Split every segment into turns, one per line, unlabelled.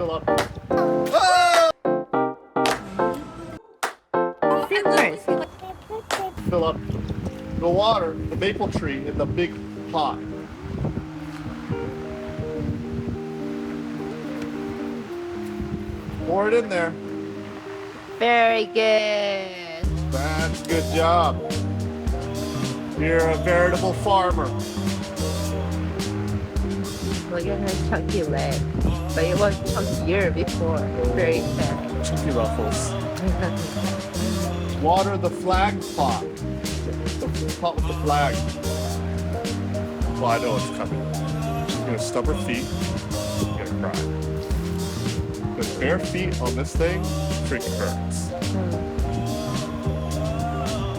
fill up. Ah! Fill up the water, the maple tree, in the big pot. Pour it in there.
Very good.
That's a good job. You're a veritable farmer.
Look at her chunky leg. But it was chunkier before. Very fat.
Chunky ruffles. Water the flag pot. The pot with the flag. Well, I know what's coming. She's gonna stub her feet. She's gonna cry. The bare feet on this thing freaking hurts.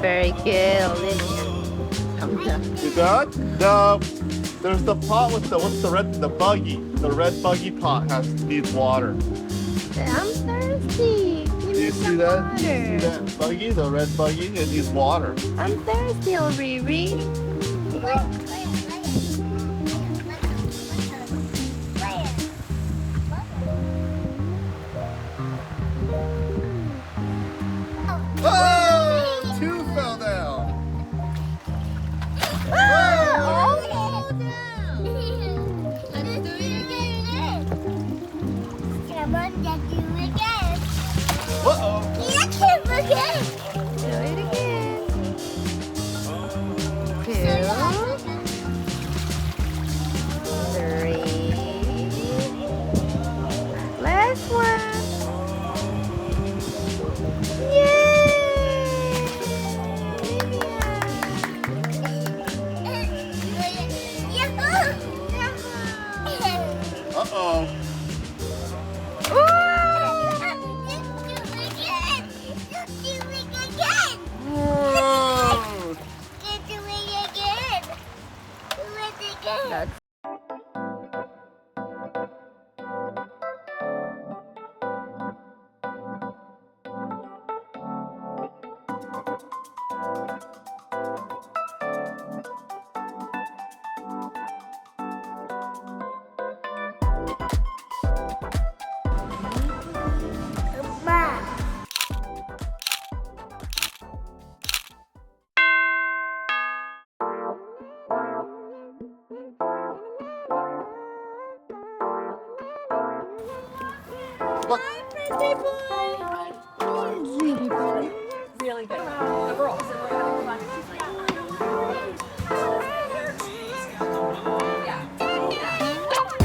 Very good, Olivia.
You done? There's the pot with the buggy. The red buggy pot needs water.
I'm thirsty.
Do you see that? Do you see that buggy? The red buggy? It needs water.
I'm thirsty, Riri.
Oh! Two fell down. Oh!
Let's do it again. Come on, let's do it again.
Uh-oh.
Let's do it again.
Do it again. Two. 3. Last one.
Uh-oh.
That's
Look.
Birthday boy.
Really good. The girls.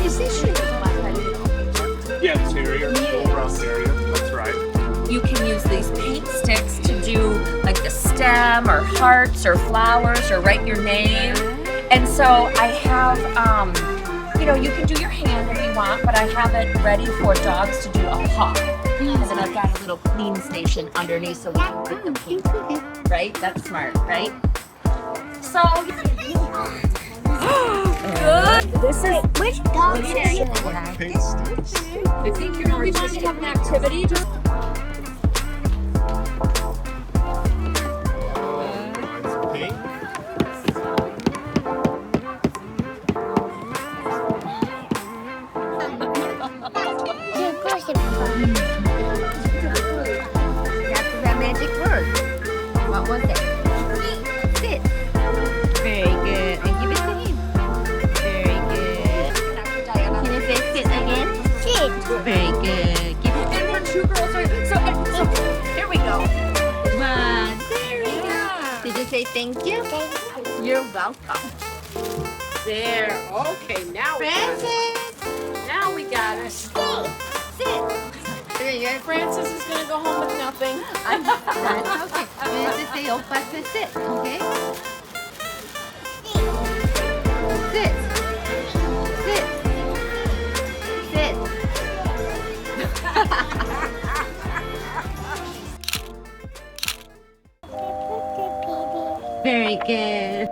Is this your
Yeah, this area, all around the area. That's right.
You can use these paint sticks to do like the stem or hearts or flowers or write your name. And so I have, you can do your hand if you want, but I have it ready for dogs to do a paw. And then I've got a little clean station underneath so we can get them clean. Right? That's smart, right? So, good. This is
Which dog
Which
are you?
Paint sticks.
I think you're going to be trying to have an activity.
Mine's paint.
That's that magic word. What was it? Sit. Very good. And give it to him. Very good. Can you say sit again?
Sit.
Very good. Give it to
And
him.
we're two girls. So here we go.
One. There we go. Did you say thank you? You're welcome.
There. Okay, now we got it.
Francis.
Now we got it.
Sit. There you go.
Francis is gonna go home with nothing.
That's okay. Francis say oppa to sit. Okay? Sit. Sit. Sit. Very good.